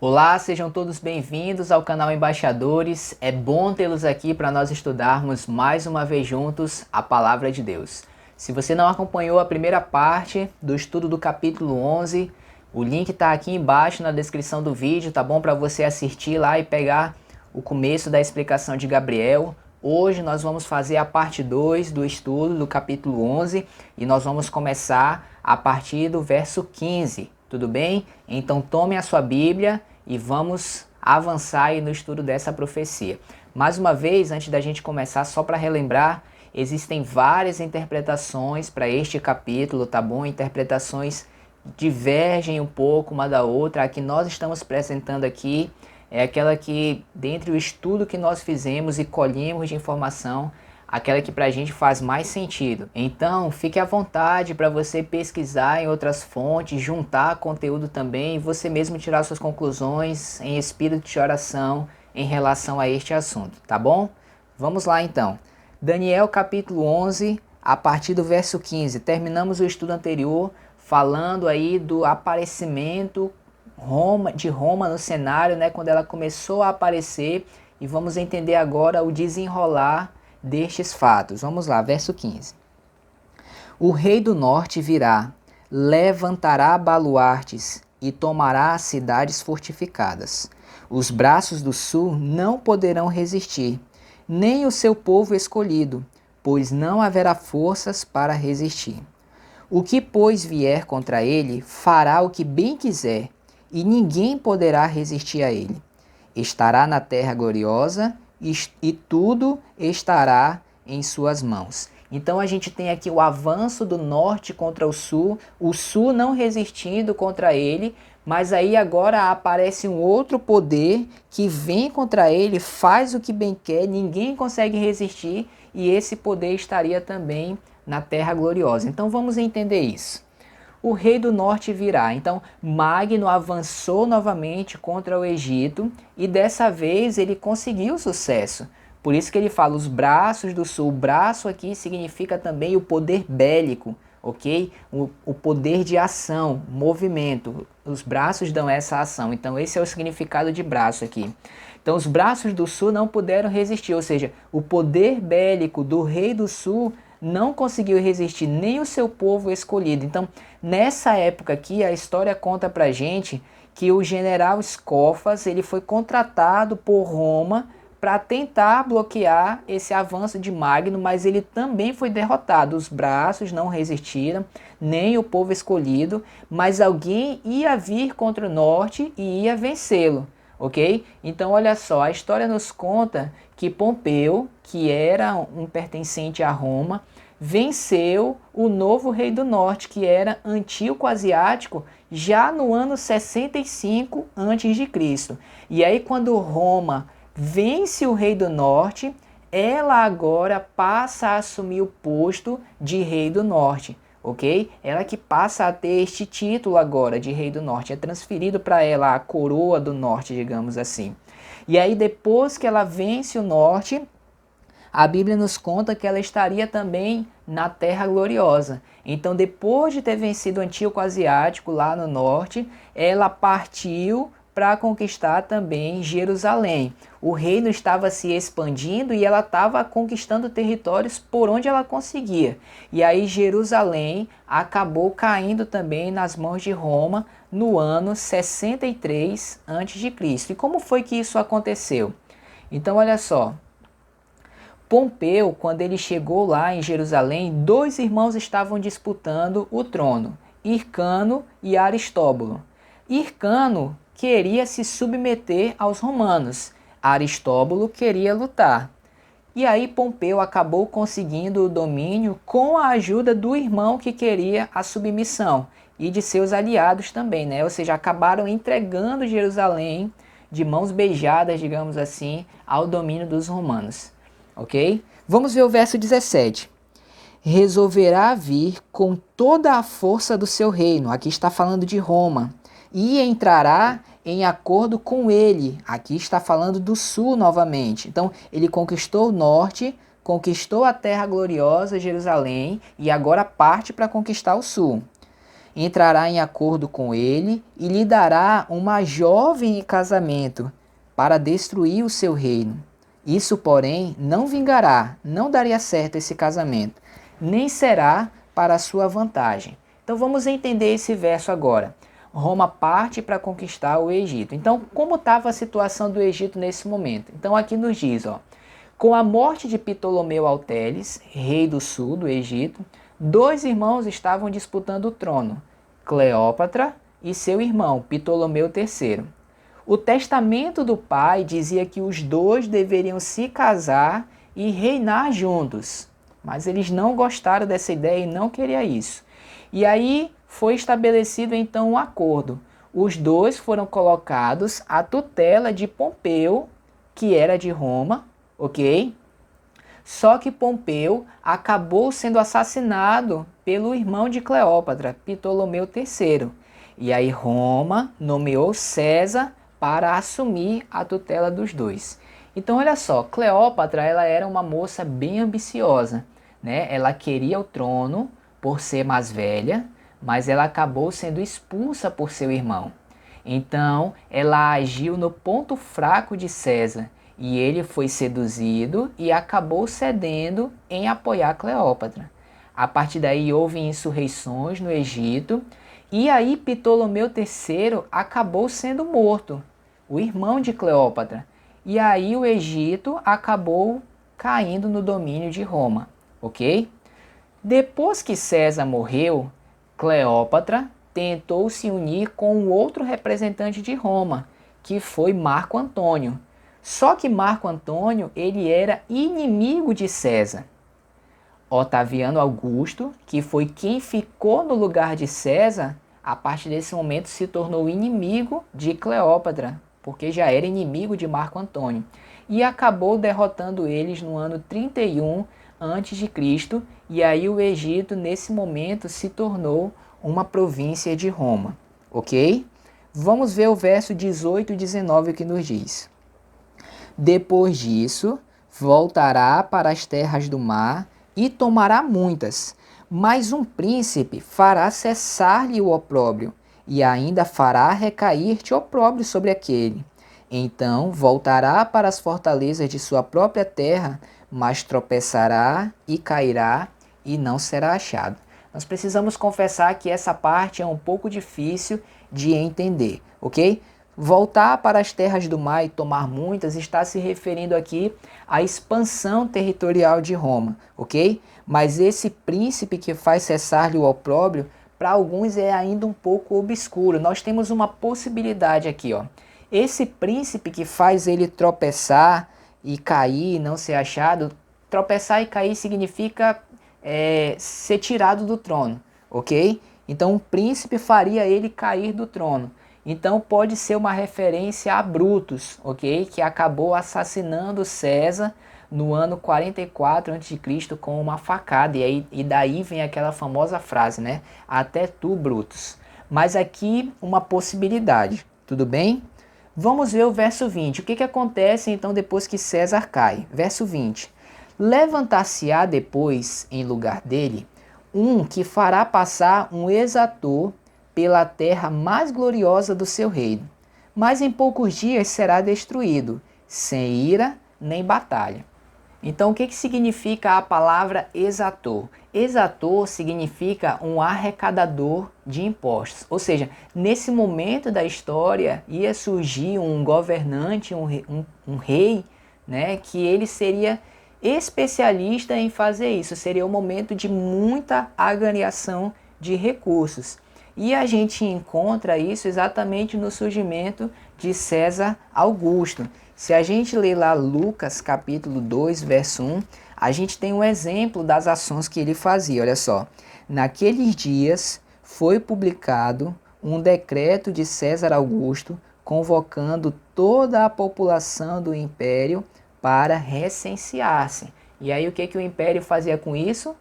Olá, sejam todos bem-vindos ao canal Embaixadores. É bom tê-los aqui para nós estudarmos mais uma vez juntos a Palavra de Deus. Se você não acompanhou a primeira parte do estudo do capítulo 11, o link está aqui embaixo na descrição do vídeo, tá bom? Para você assistir lá e pegar o começo da explicação de Gabriel. Hoje nós vamos fazer a parte 2 do estudo do capítulo 11 e nós vamos começar a partir do verso 15. Tudo bem? Então tome a sua Bíblia e vamos avançar aí no estudo dessa profecia. Mais uma vez, antes da gente começar, só para relembrar, existem várias interpretações para este capítulo, tá bom? Interpretações divergem um pouco uma da outra. A que nós estamos apresentando aqui é aquela que, dentre o estudo que nós fizemos e colhemos de informação, aquela que para a gente faz mais sentido. Então, fique à vontade para você pesquisar em outras fontes, juntar conteúdo também e você mesmo tirar suas conclusões em espírito de oração em relação a este assunto, tá bom? Vamos lá então. Daniel capítulo 11, a partir do verso 15. Terminamos o estudo anterior falando aí do aparecimento de Roma no cenário, né, quando ela começou a aparecer, e vamos entender agora o desenrolar destes fatos. Vamos lá, verso 15. O rei do norte virá, levantará baluartes e tomará as cidades fortificadas. Os braços do sul não poderão resistir, nem o seu povo escolhido, pois não haverá forças para resistir. O que, pois, vier contra ele, fará o que bem quiser, e ninguém poderá resistir a ele. Estará na terra gloriosa e tudo estará em suas mãos. Então a gente tem aqui o avanço do norte contra o sul não resistindo contra ele, mas aí agora aparece um outro poder que vem contra ele, faz o que bem quer, ninguém consegue resistir, e esse poder estaria também na terra gloriosa. Então vamos entender isso. O rei do norte virá. Então Magno avançou novamente contra o Egito e dessa vez ele conseguiu sucesso. Por isso que ele fala os braços do sul. O braço aqui significa também o poder bélico, ok? O poder de ação, movimento. Os braços dão essa ação. Então esse é o significado de braço aqui. Então os braços do sul não puderam resistir, ou seja, o poder bélico do rei do sul não conseguiu resistir, nem o seu povo escolhido. Então, nessa época aqui, a história conta pra gente que o general Escófas, ele foi contratado por Roma para tentar bloquear esse avanço de Magno, mas ele também foi derrotado. Os braços não resistiram, nem o povo escolhido, mas alguém ia vir contra o norte e ia vencê-lo. Ok? Então olha só, a história nos conta que Pompeu, que era um pertencente a Roma, venceu o novo rei do norte, que era Antíoco Asiático, já no ano 65 a.C. E aí quando Roma vence o rei do norte, ela agora passa a assumir o posto de rei do norte. Ok? Ela que passa a ter este título agora de rei do norte, é transferido para ela a coroa do norte, digamos assim. E aí depois que ela vence o norte, a Bíblia nos conta que ela estaria também na terra gloriosa. Então depois de ter vencido o Antíoco Asiático lá no norte, ela partiu para conquistar também Jerusalém. O reino estava se expandindo e ela estava conquistando territórios por onde ela conseguia. E aí Jerusalém acabou caindo também nas mãos de Roma no ano 63 a.C. E como foi que isso aconteceu? Então olha só, Pompeu, quando ele chegou lá em Jerusalém, dois irmãos estavam disputando o trono, Hircano e Aristóbulo. Hircano queria se submeter aos romanos, Aristóbulo queria lutar. E aí Pompeu acabou conseguindo o domínio com a ajuda do irmão que queria a submissão e de seus aliados também, né? Ou seja, acabaram entregando Jerusalém de mãos beijadas, digamos assim, ao domínio dos romanos. Ok? Vamos ver o verso 17. Resolverá vir com toda a força do seu reino, aqui está falando de Roma, e entrará em acordo com ele, aqui está falando do sul novamente. Então ele conquistou o norte, conquistou a terra gloriosa, Jerusalém, e agora parte para conquistar o sul. entrará em acordo com ele e lhe dará uma jovem em casamento para destruir o seu reino. Isso, porém, não vingará, não daria certo esse casamento, nem será para a sua vantagem. Então vamos entender esse verso agora. Roma parte para conquistar o Egito. Então, como estava a situação do Egito nesse momento? Então aqui nos diz, com a morte de Ptolomeu Auteles, rei do sul do Egito, dois irmãos estavam disputando o trono, Cleópatra e seu irmão, Ptolomeu III. O testamento do pai dizia que os dois deveriam se casar e reinar juntos, mas eles não gostaram dessa ideia e não queriam isso. E aí foi estabelecido então um acordo. Os dois foram colocados à tutela de Pompeu, que era de Roma, ok? Só que Pompeu acabou sendo assassinado pelo irmão de Cleópatra, Ptolomeu III. E aí Roma nomeou César para assumir a tutela dos dois. Então olha só, Cleópatra ela era uma moça bem ambiciosa, né? Ela queria o trono por ser mais velha, mas ela acabou sendo expulsa por seu irmão. Então ela agiu no ponto fraco de César e ele foi seduzido e acabou cedendo em apoiar Cleópatra. A partir daí houve insurreições no Egito e aí Ptolomeu III acabou sendo morto, o irmão de Cleópatra. E aí o Egito acabou caindo no domínio de Roma, ok? Depois que César morreu, Cleópatra tentou se unir com um outro representante de Roma, que foi Marco Antônio. Só que Marco Antônio ele era inimigo de César. Otaviano Augusto, que foi quem ficou no lugar de César, a partir desse momento se tornou inimigo de Cleópatra, porque já era inimigo de Marco Antônio, e acabou derrotando eles no ano 31 a.C., e aí o Egito nesse momento se tornou uma província de Roma, ok? Vamos ver o verso 18 e 19 que nos diz: Depois disso, voltará para as terras do mar e tomará muitas, mas um príncipe fará cessar-lhe o opróbrio, e ainda fará recair-te opróbrio sobre aquele. Então voltará para as fortalezas de sua própria terra, mas tropeçará e cairá, e não será achado. Nós precisamos confessar que essa parte é um pouco difícil de entender, ok? Voltar para as terras do mar e tomar muitas está se referindo aqui à expansão territorial de Roma, ok? Mas esse príncipe que faz cessar-lhe o opróbrio, para alguns é ainda um pouco obscuro. Nós temos uma possibilidade aqui, ó. Esse príncipe que faz ele tropeçar e cair, não ser achado, tropeçar e cair significa ser tirado do trono, ok? Então um príncipe faria ele cair do trono. Então pode ser uma referência a Brutus, ok? Que acabou assassinando César no ano 44 a.C. com uma facada. E daí vem aquela famosa frase, né? Até tu, Brutus. Mas aqui uma possibilidade, tudo bem? Vamos ver o verso 20. O que acontece então depois que César cai? Verso 20. Levantar-se-á depois, em lugar dele, um que fará passar um exator pela terra mais gloriosa do seu reino, mas em poucos dias será destruído, sem ira nem batalha. Então, o que significa a palavra exator? Exator significa um arrecadador de impostos. Ou seja, nesse momento da história ia surgir um governante, um rei, né, que ele seria especialista em fazer isso. Seria um momento de muita agregação de recursos. E a gente encontra isso exatamente no surgimento de César Augusto. Se a gente ler lá Lucas capítulo 2, verso 1, a gente tem um exemplo das ações que ele fazia. Olha só, naqueles dias foi publicado um decreto de César Augusto convocando toda a população do império para recensear-se. E aí o que o império fazia com isso?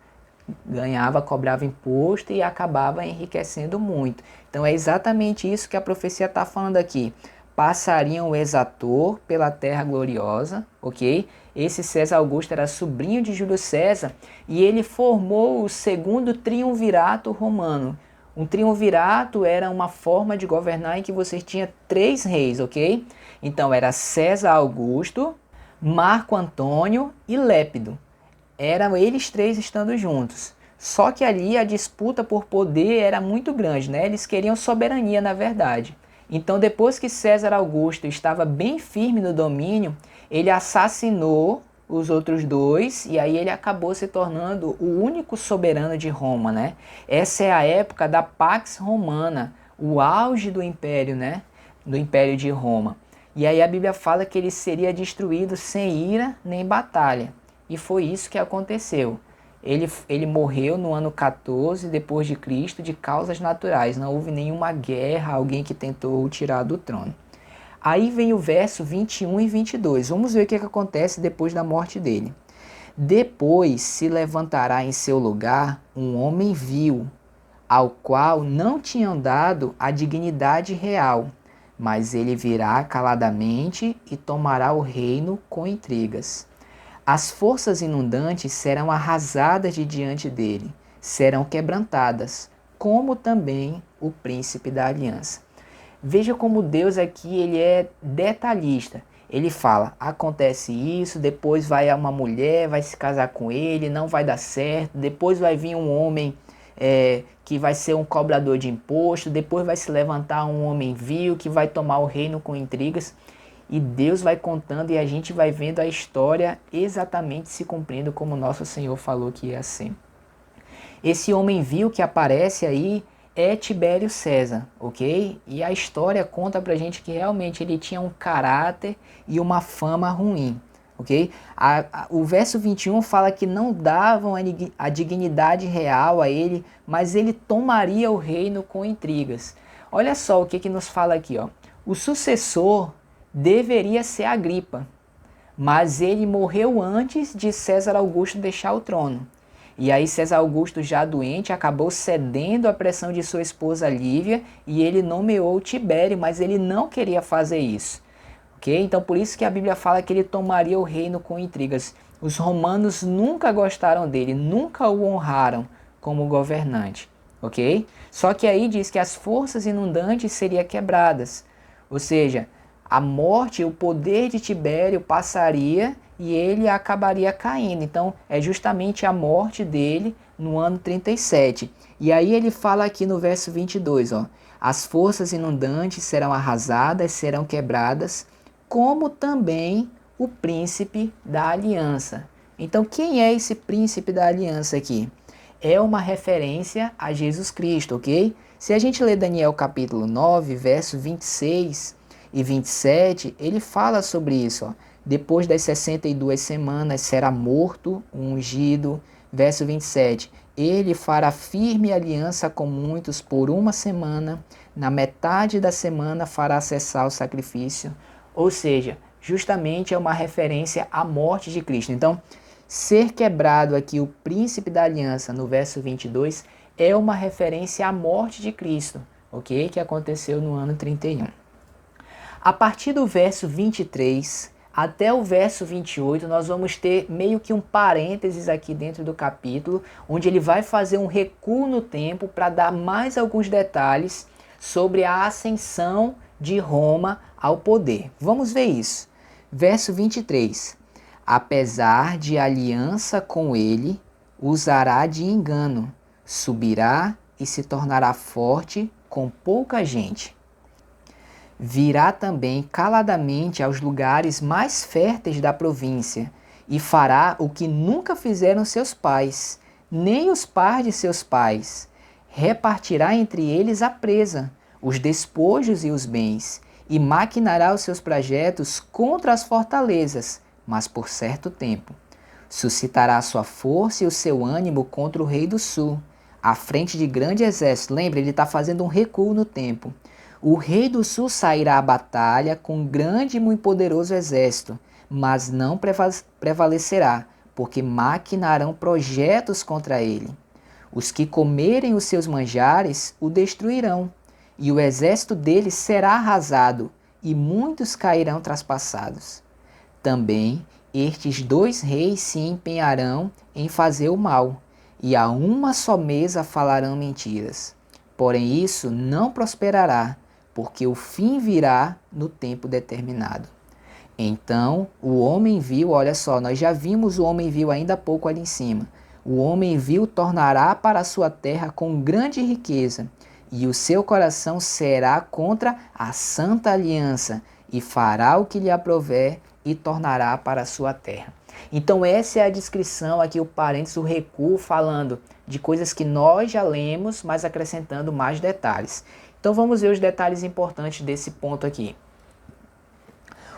Ganhava, cobrava imposto e acabava enriquecendo muito. Então é exatamente isso que a profecia está falando aqui. Passariam o exator pela terra gloriosa, ok? Esse César Augusto era sobrinho de Júlio César e ele formou o segundo triunvirato romano. Um triunvirato era uma forma de governar em que você tinha 3 reis, ok? Então era César Augusto, Marco Antônio e Lépido. Eram eles 3 estando juntos. Só que ali a disputa por poder era muito grande, né? Eles queriam soberania, na verdade. Então, depois que César Augusto estava bem firme no domínio, ele assassinou os outros 2 e aí ele acabou se tornando o único soberano de Roma, né? Essa é a época da Pax Romana, o auge do império, né? Do Império de Roma. E aí a Bíblia fala que ele seria destruído sem ira nem batalha. E foi isso que aconteceu. Ele morreu no ano 14 depois de Cristo de causas naturais. Não houve nenhuma guerra, alguém que tentou o tirar do trono. Aí vem o verso 21 e 22. Vamos ver o que acontece depois da morte dele. Depois se levantará em seu lugar um homem vil, ao qual não tinham dado a dignidade real, mas ele virá caladamente e tomará o reino com intrigas. As forças inundantes serão arrasadas de diante dele, serão quebrantadas, como também o príncipe da aliança. Veja como Deus aqui ele é detalhista. Ele fala, acontece isso, depois vai uma mulher, vai se casar com ele, não vai dar certo, depois vai vir um homem que vai ser um cobrador de imposto, depois vai se levantar um homem vil que vai tomar o reino com intrigas. E Deus vai contando e a gente vai vendo a história exatamente se cumprindo como nosso Senhor falou que ia ser. Esse homem vil que aparece aí é Tibério César, ok? E a história conta pra gente que realmente ele tinha um caráter e uma fama ruim, ok? O verso 21 fala que não davam a dignidade real a ele, mas ele tomaria o reino com intrigas. Olha só o que nos fala aqui, ó. O sucessor deveria ser Agripa, mas ele morreu antes de César Augusto deixar o trono. E aí César Augusto, já doente, acabou cedendo à pressão de sua esposa Lívia e ele nomeou Tibério, mas ele não queria fazer isso. Okay? Então por isso que a Bíblia fala que ele tomaria o reino com intrigas. Os romanos nunca gostaram dele, nunca o honraram como governante. Okay? Só que aí diz que as forças inundantes seriam quebradas. Ou seja, a morte, o poder de Tibério passaria e ele acabaria caindo. Então é justamente a morte dele no ano 37. E aí ele fala aqui no verso 22, ó, as forças inundantes serão arrasadas, serão quebradas, como também o príncipe da aliança. Então quem é esse príncipe da aliança aqui? É uma referência a Jesus Cristo, ok? Se a gente ler Daniel capítulo 9, verso 26 e 27, ele fala sobre isso, ó. Depois das 62 semanas será morto o ungido. Verso 27, ele fará firme aliança com muitos por 1 semana, na metade da semana fará cessar o sacrifício. Ou seja, justamente é uma referência à morte de Cristo. Então, ser quebrado aqui o príncipe da aliança no verso 22 é uma referência à morte de Cristo, ok? Que aconteceu no ano 31. A partir do verso 23 até o verso 28, nós vamos ter meio que um parênteses aqui dentro do capítulo, onde ele vai fazer um recuo no tempo para dar mais alguns detalhes sobre a ascensão de Roma ao poder. Vamos ver isso. Verso 23. Apesar de aliança com ele, usará de engano, subirá e se tornará forte com pouca gente. Virá também caladamente aos lugares mais férteis da província, e fará o que nunca fizeram seus pais, nem os pais de seus pais. Repartirá entre eles a presa, os despojos e os bens, e maquinará os seus projetos contra as fortalezas, mas por certo tempo. Suscitará sua força e o seu ânimo contra o rei do sul, à frente de grande exército. Lembra, ele está fazendo um recuo no tempo. O rei do sul sairá à batalha com grande e muito poderoso exército, mas não prevalecerá, porque maquinarão projetos contra ele. Os que comerem os seus manjares o destruirão, e o exército dele será arrasado, e muitos cairão traspassados. Também estes 2 reis se empenharão em fazer o mal, e a uma só mesa falarão mentiras. Porém isso não prosperará, porque o fim virá no tempo determinado. Então o homem vil, olha só, nós já vimos o homem vil ainda há pouco ali em cima. O homem vil tornará para a sua terra com grande riqueza, e o seu coração será contra a santa aliança, e fará o que lhe aprouver, e tornará para a sua terra. Então essa é a descrição aqui, o parênteses, o recuo, falando de coisas que nós já lemos, mas acrescentando mais detalhes. Então vamos ver os detalhes importantes desse ponto aqui.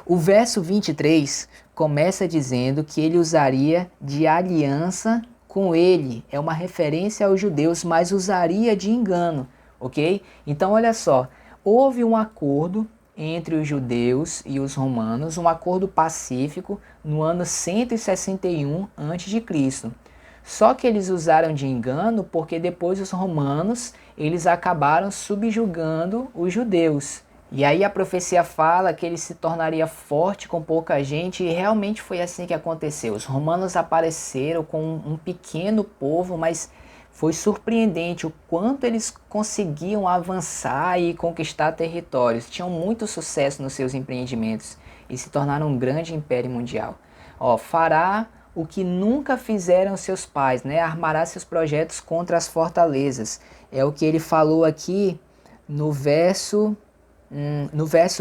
O verso 23 começa dizendo que ele usaria de aliança com ele. É uma referência aos judeus, mas usaria de engano, ok? Então olha só, houve um acordo entre os judeus e os romanos, um acordo pacífico no ano 161 a.C. Só que eles usaram de engano porque depois os romanos eles acabaram subjugando os judeus. E aí a profecia fala que ele se tornaria forte com pouca gente, e realmente foi assim que aconteceu. Os romanos apareceram com um pequeno povo, mas foi surpreendente o quanto eles conseguiam avançar e conquistar territórios. Tinham muito sucesso nos seus empreendimentos e se tornaram um grande império mundial. Fará o que nunca fizeram seus pais, né? Armará seus projetos contra as fortalezas. É o que ele falou aqui no verso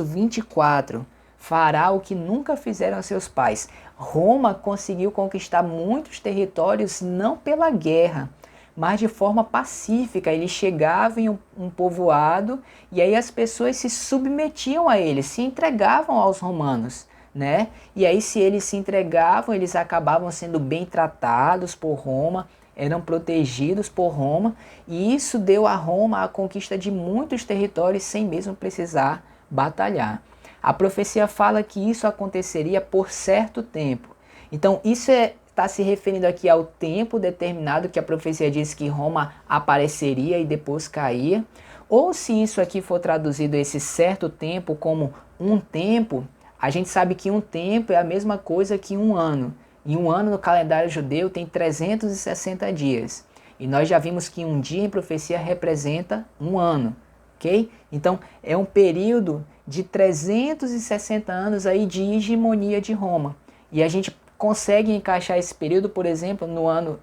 24. Fará o que nunca fizeram seus pais. Roma conseguiu conquistar muitos territórios não pela guerra, mas de forma pacífica. Ele chegava em um povoado e aí as pessoas se submetiam a ele, se entregavam aos romanos, né? E aí se eles se entregavam, eles acabavam sendo bem tratados por Roma, eram protegidos por Roma, e isso deu a Roma a conquista de muitos territórios sem mesmo precisar batalhar. A profecia fala que isso aconteceria por certo tempo. Então isso está se referindo aqui ao tempo determinado que a profecia diz que Roma apareceria e depois caía. Ou se isso aqui for traduzido, esse certo tempo, como um tempo, a gente sabe que um tempo é a mesma coisa que um ano. E um ano no calendário judeu tem 360 dias. E nós já vimos que um dia em profecia representa um ano, ok? Então é um período de 360 anos aí de hegemonia de Roma. E a gente consegue encaixar esse período, por exemplo,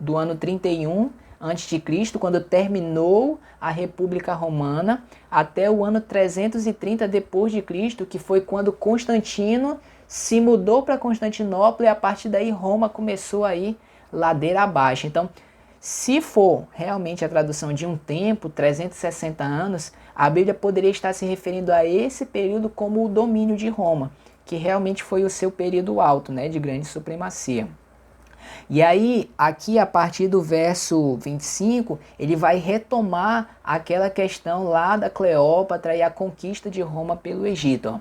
do ano 31 a.C., quando terminou a República Romana, até o ano 330 depois de Cristo, que foi quando Constantino se mudou para Constantinopla, e a partir daí Roma começou a ir ladeira abaixo. Então, se for realmente a tradução de um tempo, 360 anos, a Bíblia poderia estar se referindo a esse período como o domínio de Roma, que realmente foi o seu período alto, né, de grande supremacia. E aí, aqui a partir do verso 25, ele vai retomar aquela questão lá da Cleópatra e a conquista de Roma pelo Egito.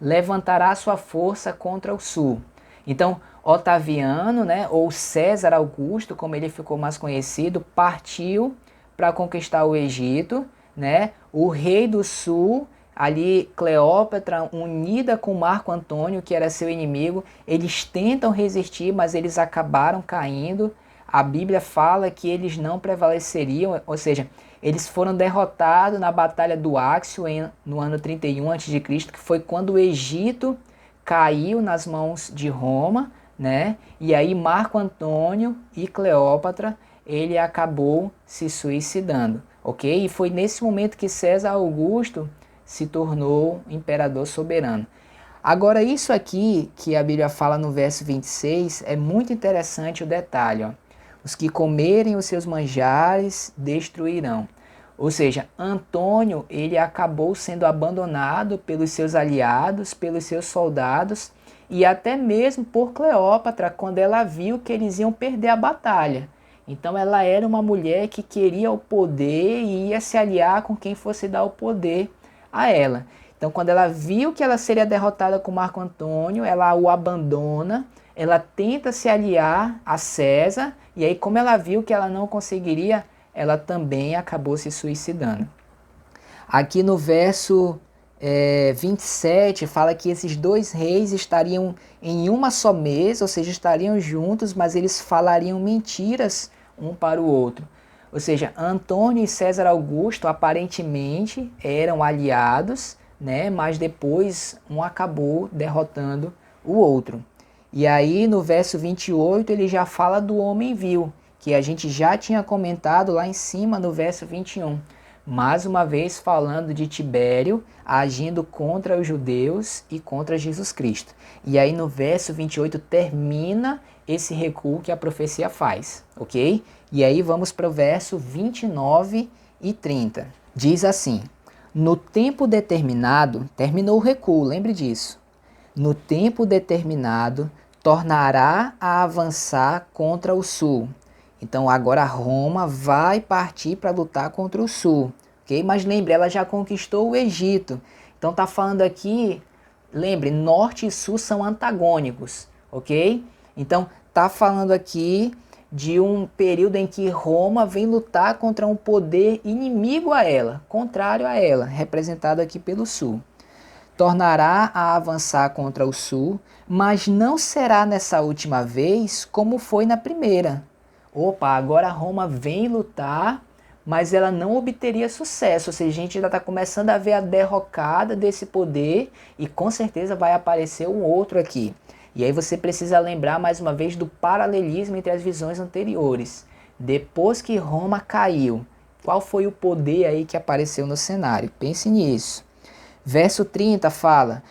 Levantará sua força contra o sul. Então, Otaviano, né, ou César Augusto, como ele ficou mais conhecido, partiu para conquistar o Egito, né? O rei do sul, ali Cleópatra, unida com Marco Antônio, que era seu inimigo, eles tentam resistir, mas eles acabaram caindo. A Bíblia fala que eles não prevaleceriam, ou seja, eles foram derrotados na Batalha do Áxio no ano 31 a.C., que foi quando o Egito caiu nas mãos de Roma, né? E aí Marco Antônio e Cleópatra, ele acabou se suicidando, ok? E foi nesse momento que César Augusto se tornou imperador soberano. Agora isso aqui que a Bíblia fala no verso 26 é muito interessante o detalhe, ó. Os que comerem os seus manjares destruirão. Ou seja, Antônio ele acabou sendo abandonado pelos seus aliados, pelos seus soldados e até mesmo por Cleópatra, quando ela viu que eles iam perder a batalha. Então ela era uma mulher que queria o poder e ia se aliar com quem fosse dar o poder a ela. Então quando ela viu que ela seria derrotada com Marco Antônio, ela o abandona, ela tenta se aliar a César, e aí como ela viu que ela não conseguiria, ela também acabou se suicidando. Aqui no verso 27 fala que esses dois reis estariam em uma só mesa, ou seja, estariam juntos, mas eles falariam mentiras um para o outro. Ou seja, Antônio e César Augusto aparentemente eram aliados, né? Mas depois um acabou derrotando o outro. E aí no verso 28 ele já fala do homem vil, que a gente já tinha comentado lá em cima no verso 21. Mais uma vez falando de Tibério agindo contra os judeus e contra Jesus Cristo. E aí no verso 28 termina esse recuo que a profecia faz, ok? E aí vamos para o verso 29 e 30. Diz assim: no tempo determinado, terminou o recuo, lembre disso. No tempo determinado, tornará a avançar contra o sul. Então agora Roma vai partir para lutar contra o sul, ok? Mas lembre, ela já conquistou o Egito. Então está falando aqui, lembre, norte e sul são antagônicos, ok? Então está falando aqui de um período em que Roma vem lutar contra um poder inimigo a ela, contrário a ela, representado aqui pelo sul. Tornará a avançar contra o sul, mas não será nessa última vez como foi na primeira. Opa, agora Roma vem lutar, mas ela não obteria sucesso. Ou seja, a gente já está começando a ver a derrocada desse poder e com certeza vai aparecer um outro aqui. E aí você precisa lembrar mais uma vez do paralelismo entre as visões anteriores. Depois que Roma caiu, qual foi o poder aí que apareceu no cenário? Pense nisso. Verso 30 fala: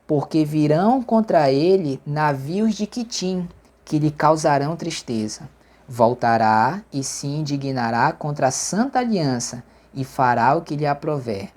porque virão contra ele navios de Quitim, que lhe causarão tristeza. Voltará e se indignará contra a santa aliança, e fará o que lhe aprover.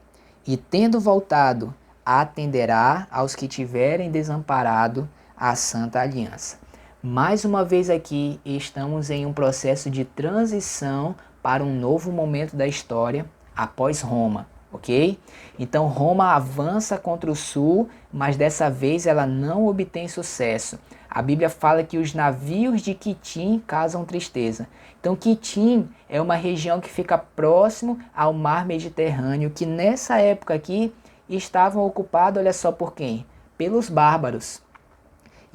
E tendo voltado, atenderá aos que tiverem desamparado a santa aliança. Mais uma vez aqui, estamos em um processo de transição para um novo momento da história após Roma, ok? Então Roma avança contra o sul, mas dessa vez ela não obtém sucesso. A Bíblia fala que os navios de Quitim causam tristeza. Então Quitim é uma região que fica próximo ao mar Mediterrâneo, que nessa época aqui estavam ocupados, olha só por quem? Pelos bárbaros.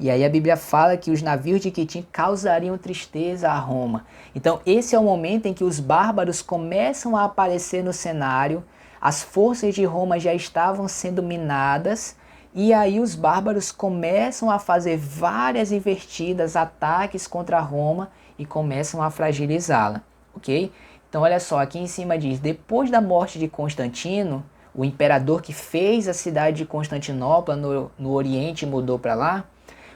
E aí a Bíblia fala que os navios de Quitim causariam tristeza a Roma. Então esse é o momento em que os bárbaros começam a aparecer no cenário, as forças de Roma já estavam sendo minadas, e aí os bárbaros começam a fazer várias investidas, ataques contra Roma e começam a fragilizá-la, ok? Então olha só, aqui em cima diz: depois da morte de Constantino, o imperador que fez a cidade de Constantinopla no Oriente e mudou para lá,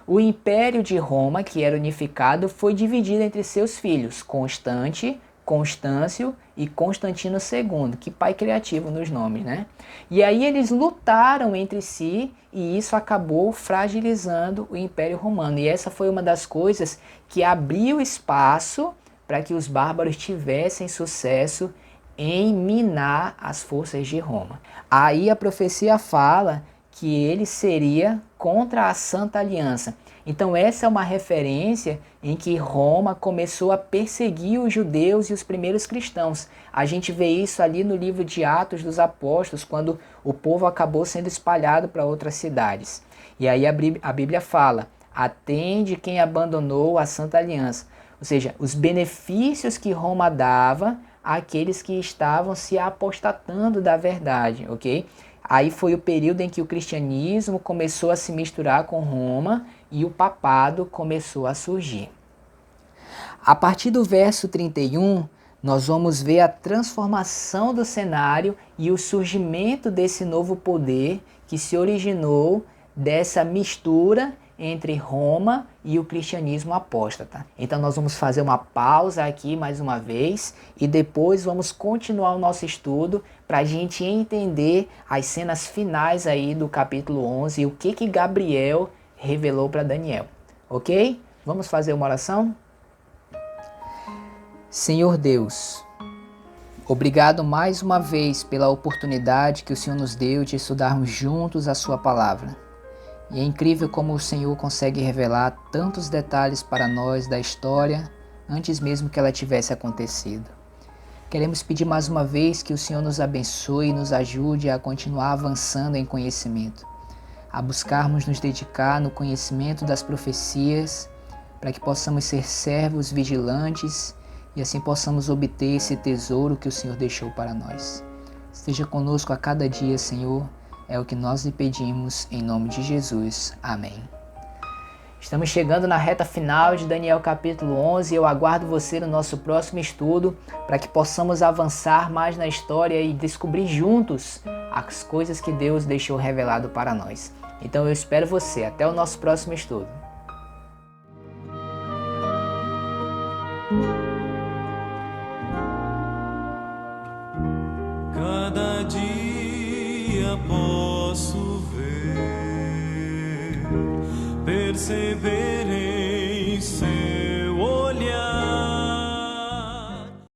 o império de Roma, que era unificado, foi dividido entre seus filhos, Constante, Constâncio e Constantino II. Que pai criativo nos nomes, né? E aí eles lutaram entre si e isso acabou fragilizando o Império Romano. E essa foi uma das coisas que abriu espaço para que os bárbaros tivessem sucesso em minar as forças de Roma. Aí a profecia fala que ele seria contra a Santa Aliança. Então essa é uma referência em que Roma começou a perseguir os judeus e os primeiros cristãos. A gente vê isso ali no livro de Atos dos Apóstolos, quando o povo acabou sendo espalhado para outras cidades. E aí a Bíblia fala: atende quem abandonou a Santa Aliança. Ou seja, os benefícios que Roma dava àqueles que estavam se apostatando da verdade, ok? Aí foi o período em que o cristianismo começou a se misturar com Roma e o papado começou a surgir. A partir do verso 31, nós vamos ver a transformação do cenário e o surgimento desse novo poder que se originou dessa mistura entre Roma e o cristianismo apóstata. Então nós vamos fazer uma pausa aqui mais uma vez e depois vamos continuar o nosso estudo para a gente entender as cenas finais aí do capítulo 11 e o que Gabriel revelou para Daniel, ok? Vamos fazer uma oração? Senhor Deus, obrigado mais uma vez pela oportunidade que o Senhor nos deu de estudarmos juntos a sua palavra. E é incrível como o Senhor consegue revelar tantos detalhes para nós da história antes mesmo que ela tivesse acontecido. Queremos pedir mais uma vez que o Senhor nos abençoe e nos ajude a continuar avançando em conhecimento, a buscarmos nos dedicar no conhecimento das profecias, para que possamos ser servos vigilantes e assim possamos obter esse tesouro que o Senhor deixou para nós. Esteja conosco a cada dia, Senhor, é o que nós lhe pedimos em nome de Jesus. Amém. Estamos chegando na reta final de Daniel capítulo 11 e eu aguardo você no nosso próximo estudo para que possamos avançar mais na história e descobrir juntos as coisas que Deus deixou revelado para nós. Então eu espero você. Até o nosso próximo estudo. Cada dia posso ver, perceber